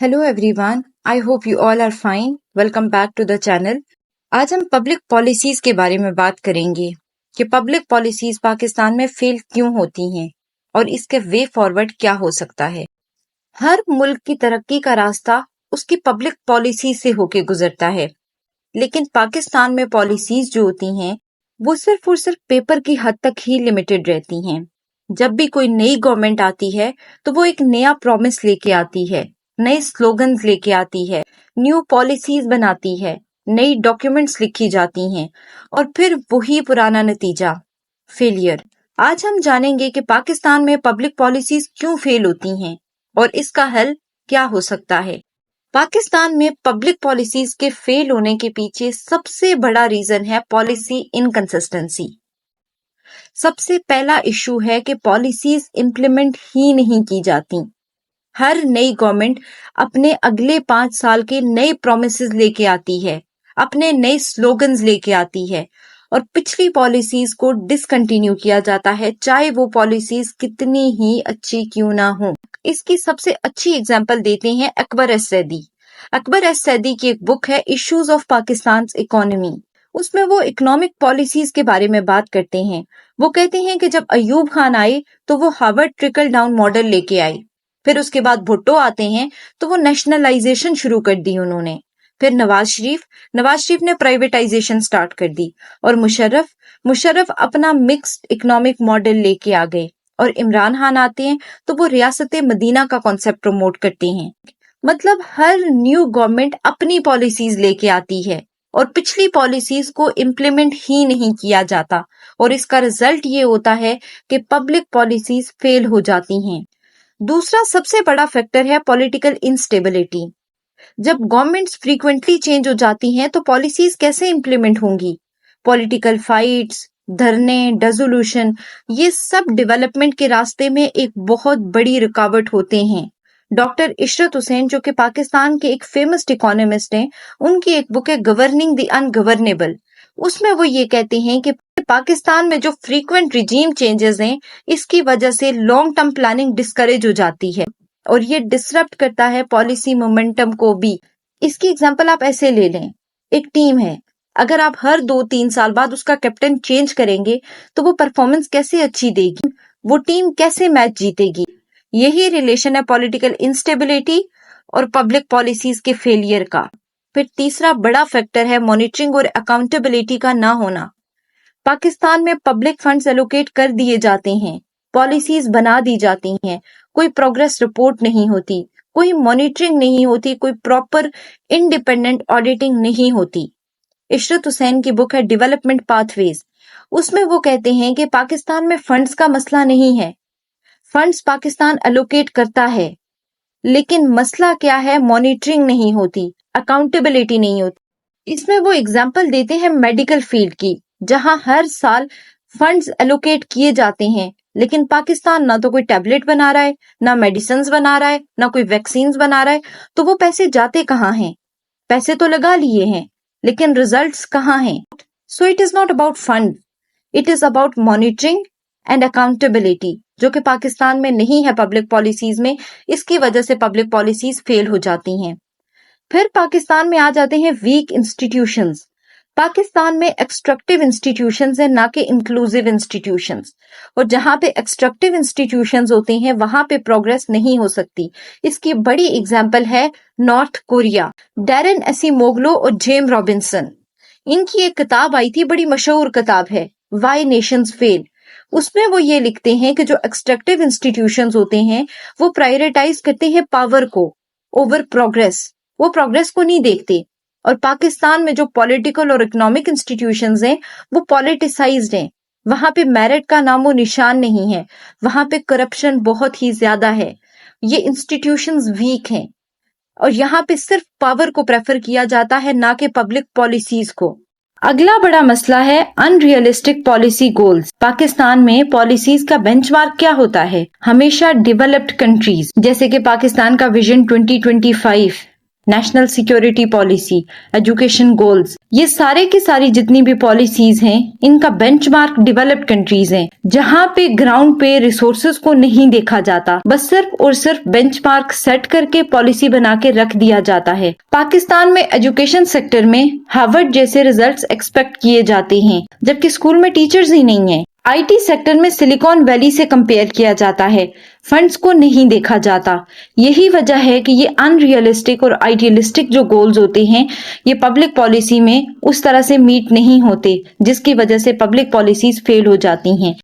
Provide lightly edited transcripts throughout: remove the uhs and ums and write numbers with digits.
Hello everyone, I hope you all are fine. Welcome back to the channel. आज हम public policies के बारे में बात करेंगे कि पब्लिक पॉलिसीज पाकिस्तान में फेल क्यों होती हैं और इसके वे फॉरवर्ड क्या हो सकता है। हर मुल्क की तरक्की का रास्ता उसकी पब्लिक पॉलिसी से होके गुजरता है, लेकिन पाकिस्तान में पॉलिसीज जो होती हैं वो सिर्फ और सिर्फ पेपर की हद तक ही लिमिटेड रहती हैं। जब भी कोई नई गवर्नमेंट आती है तो वो एक नया प्रॉमिस लेके आती है, नए स्लोगन्स लेके आती है, न्यू पॉलिसीज बनाती है, नई डॉक्यूमेंट्स लिखी जाती हैं और फिर वही पुराना नतीजा, फेलियर। आज हम जानेंगे कि पाकिस्तान में पब्लिक पॉलिसीज क्यों फेल होती हैं और इसका हल क्या हो सकता है। पाकिस्तान में पब्लिक पॉलिसीज के फेल होने के पीछे सबसे बड़ा रीजन है पॉलिसी इनकंसिस्टेंसी। सबसे पहला इशू है कि पॉलिसीज इंप्लीमेंट ही नहीं की जाती। हर नई गवर्नमेंट अपने अगले 5 साल के नए प्रोमिसेस लेके आती है, अपने नए स्लोगन्स लेके आती है और पिछली पॉलिसीज को डिसकंटिन्यू किया जाता है, चाहे वो पॉलिसीज कितनी ही अच्छी क्यों ना हो। इसकी सबसे अच्छी एग्जांपल देते हैं अकबर एस सैदी। अकबर एस सैदी की एक बुक है इश्यूज ऑफ पाकिस्तान इकोनॉमी। उसमें वो इकोनॉमिक पॉलिसीज के बारे में बात करते हैं। वो कहते हैं कि जब अयूब खान आए तो वो हार्वर्ड ट्रिकल डाउन मॉडल लेके आए, फिर उसके बाद भुट्टो आते हैं तो वो नेशनलाइजेशन शुरू कर दी उन्होंने। फिर नवाज शरीफ ने प्राइवेटाइजेशन स्टार्ट कर दी और मुशर्रफ अपना मिक्स्ड इकोनॉमिक मॉडल लेके आ गए और इमरान खान आते हैं तो वो रियासत मदीना का कॉन्सेप्ट प्रमोट करते हैं। मतलब हर न्यू गवर्नमेंट अपनी पॉलिसीज लेके आती है और पिछली पॉलिसीज को इम्प्लीमेंट ही नहीं किया जाता और इसका रिजल्ट ये होता है कि पब्लिक पॉलिसीज फेल हो जाती हैं। दूसरा सबसे बड़ा फैक्टर है पॉलिटिकल इंस्टेबिलिटी। जब गवर्नमेंट्स फ्रीक्वेंटली चेंज हो जाती हैं तो पॉलिसीज कैसे इंप्लीमेंट होंगी। पॉलिटिकल फाइट्स, धरने, डिसोल्यूशन, ये सब डेवलपमेंट के रास्ते में एक बहुत बड़ी रुकावट होते हैं। डॉक्टर इशरत हुसैन, जो कि पाकिस्तान के एक फेमस इकोनॉमिस्ट हैं, उनकी एक बुक है गवर्निंग द अनगवर्नेबल। उसमें वो ये कहते हैं कि पाकिस्तान में जो फ्रीक्वेंट रिजीम चेंजेस हैं, इसकी वजह से लॉन्ग टर्म प्लानिंग डिस्करेज हो जाती है और ये डिसरप्ट करता है पॉलिसी मोमेंटम को भी। इसकी एग्जांपल आप ऐसे ले लें, एक टीम है, अगर आप हर 2-3 साल बाद उसका कैप्टन चेंज करेंगे तो वो परफॉर्मेंस कैसे अच्छी देगी, वो टीम कैसे मैच जीतेगी। यही रिलेशन है पॉलिटिकल इंस्टेबिलिटी और पब्लिक पॉलिसीज के फेलियर का। फिर तीसरा बड़ा फैक्टर है मॉनिटरिंग और अकाउंटेबिलिटी का ना होना। पाकिस्तान में पब्लिक फंड्स एलोकेट कर दिए जाते हैं, पॉलिसीज बना दी जाती हैं, कोई प्रोग्रेस रिपोर्ट नहीं होती, कोई मॉनिटरिंग नहीं होती, कोई प्रॉपर इंडिपेंडेंट ऑडिटिंग नहीं होती। इशरत हुसैन की बुक है डेवलपमेंट पाथवेज। उसमें वो कहते हैं कि पाकिस्तान में फंड्स का मसला नहीं है, फंड्स पाकिस्तान एलोकेट करता है, लेकिन मसला क्या है, मॉनिटरिंग नहीं होती, अकाउंटेबिलिटी नहीं होती। इसमें वो एग्जाम्पल देते हैं मेडिकल फील्ड की, जहां हर साल फंड्स एलोकेट किए जाते हैं, लेकिन पाकिस्तान ना तो कोई टैबलेट बना रहा है, ना मेडिसिन बना रहा है, ना कोई वैक्सीन बना रहा है। तो वो पैसे जाते कहाँ हैं? पैसे तो लगा लिए हैं, लेकिन रिजल्ट्स कहाँ हैं? So it is not about fund, it is about monitoring and accountability, जो कि पाकिस्तान में नहीं है पब्लिक पॉलिसीज में। इसकी वजह से पब्लिक पॉलिसीज फेल हो जाती हैं। फिर पाकिस्तान में आ जाते हैं वीक इंस्टीट्यूशंस। पाकिस्तान में एक्सट्रक्टिव इंस्टीट्यूशंस है, ना कि इंक्लूसिव इंस्टीट्यूशंस, और जहां पे एक्सट्रक्टिव इंस्टीट्यूशंस होते हैं वहां पे प्रोग्रेस नहीं हो सकती। इसकी बड़ी एग्जांपल है नॉर्थ कोरिया। डैरेन एसिमोग्लो और जेम रॉबिन्सन, इनकी एक किताब आई थी, बड़ी मशहूर किताब है, व्हाई नेशंस फेल। उसमें वो ये लिखते हैं कि जो एक्सट्रक्टिव इंस्टीट्यूशंस होते हैं वो प्रायोरिटाइज करते हैं पावर को ओवर प्रोग्रेस, वो प्रोग्रेस को नहीं देखते। और पाकिस्तान में जो पॉलिटिकल और इकोनॉमिक इंस्टीट्यूशंस हैं वो पॉलिटिसाइज्ड हैं, वहां पे मेरिट का नामो निशान नहीं है, वहां पे करप्शन बहुत ही ज्यादा है, ये इंस्टीट्यूशंस वीक हैं और यहाँ पे सिर्फ पावर को प्रेफर किया जाता है, ना कि पब्लिक पॉलिसीज को। अगला बड़ा मसला है अनरियलिस्टिक पॉलिसी गोल्स। पाकिस्तान में पॉलिसीज का बेंचमार्क क्या होता है? हमेशा डेवलप्ड कंट्रीज, जैसे कि पाकिस्तान का vision 2025, national security policy, education goals, ये सारे की सारी जितनी भी पॉलिसीज हैं, इनका बेंचमार्क डेवलप्ड कंट्रीज हैं, जहां पे ग्राउंड पे रिसोर्सेज को नहीं देखा जाता, बस सिर्फ और सिर्फ बेंचमार्क सेट करके पॉलिसी बना के रख दिया जाता है। पाकिस्तान में एजुकेशन सेक्टर में हार्वर्ड जैसे रिजल्ट्स एक्सपेक्ट किए जाते हैं, जबकि स्कूल में टीचर्स ही नहीं है। आईटी सेक्टर में सिलिकॉन वैली से कंपेयर किया जाता है, फंड्स को नहीं देखा जाता। यही वजह है कि ये अनरियलिस्टिक और आइडियलिस्टिक जो गोल्स होते हैं, ये पब्लिक पॉलिसी में उस तरह से मीट नहीं होते, जिसकी वजह से पब्लिक पॉलिसीज फेल हो जाती हैं।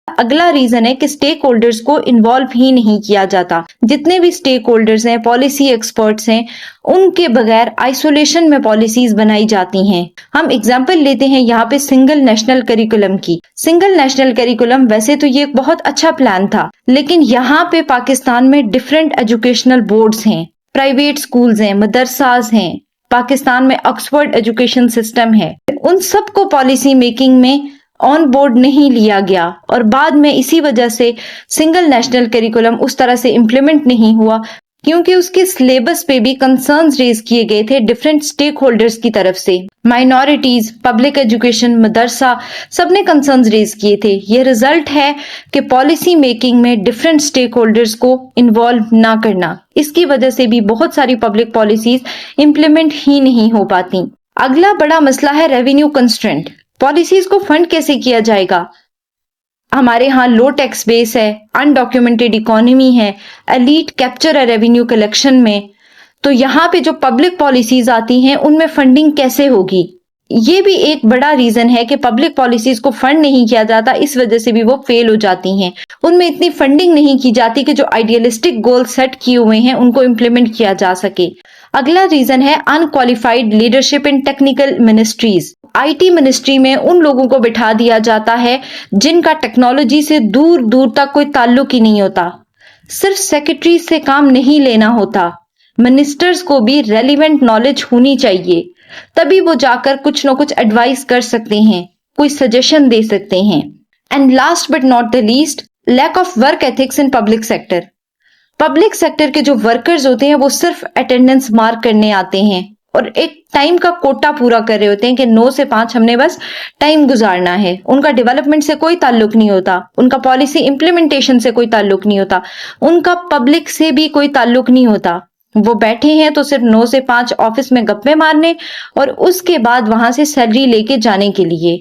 अगला रीजन है कि स्टेक होल्डर्स को इन्वॉल्व ही नहीं किया जाता। जितने भी स्टेक होल्डर्स हैं, पॉलिसी एक्सपर्ट्स हैं, उनके बगैर आइसोलेशन में पॉलिसीज बनाई जाती हैं। हम एग्जांपल लेते हैं यहाँ पे सिंगल नेशनल करिकुलम की। सिंगल नेशनल करिकुलम वैसे तो ये एक बहुत अच्छा प्लान था, लेकिन यहाँ पे पाकिस्तान में डिफरेंट एजुकेशनल बोर्ड्स हैं, प्राइवेट स्कूल्स हैं, मदरसाज हैं, पाकिस्तान में ऑक्सफोर्ड एजुकेशन सिस्टम है। उन सबको पॉलिसी मेकिंग में ऑन बोर्ड नहीं लिया गया और बाद में इसी वजह से सिंगल नेशनल करिकुलम उस तरह से इम्प्लीमेंट नहीं हुआ, क्योंकि उसके सिलेबस पे भी कंसर्न्स रेज किए गए थे डिफरेंट स्टेक होल्डर्स की तरफ से। माइनॉरिटीज, पब्लिक एजुकेशन, मदरसा, सबने कंसर्न्स रेज किए थे। ये रिजल्ट है कि पॉलिसी मेकिंग में डिफरेंट स्टेक होल्डर्स को इन्वॉल्व ना करना, इसकी वजह से भी बहुत सारी पब्लिक पॉलिसीज इम्प्लीमेंट ही नहीं हो पाती। अगला बड़ा मसला है रेवेन्यू कंस्ट्रेंट। पॉलिसीज को फंड कैसे किया जाएगा? हमारे यहाँ लो टैक्स बेस है, अनडॉक्यूमेंटेड इकोनॉमी है, एलीट कैप्चर है रेवेन्यू कलेक्शन में, तो यहाँ पे जो पब्लिक पॉलिसीज आती हैं उनमें फंडिंग कैसे होगी? ये भी एक बड़ा रीजन है कि पब्लिक पॉलिसीज को फंड नहीं किया जाता, इस वजह से भी वो फेल हो जाती हैं। उनमें इतनी फंडिंग नहीं की जाती कि जो आइडियलिस्टिक गोल सेट किए हुए हैं उनको इम्प्लीमेंट किया जा सके। अगला रीजन है unqualified leadership in technical ministries. IT ministry में उन लोगों को बिठा दिया जाता है जिनका टेक्नोलॉजी से दूर दूर तक कोई ताल्लुक ही नहीं होता। सिर्फ सेक्रेटरी से काम नहीं लेना होता, मिनिस्टर्स को भी रेलिवेंट नॉलेज होनी चाहिए, तभी वो जाकर कुछ न कुछ एडवाइस कर सकते हैं, कोई सजेशन दे सकते हैं। And last but not the least, lack of work ethics in public sector. Public sector के जो वर्कर्स होते हैं वो सिर्फ अटेंडेंस मार्क करने आते हैं और एक टाइम का कोटा पूरा कर रहे होते हैं कि 9 से 5 हमने बस टाइम गुजारना है। उनका डेवलपमेंट से कोई ताल्लुक नहीं होता, उनका पॉलिसी इंप्लीमेंटेशन से कोई ताल्लुक नहीं होता, उनका पब्लिक से भी कोई ताल्लुक नहीं होता। वो बैठे हैं तो सिर्फ 9 से 5 ऑफिस में गप्पे मारने और उसके बाद वहां से सैलरी लेके जाने के लिए।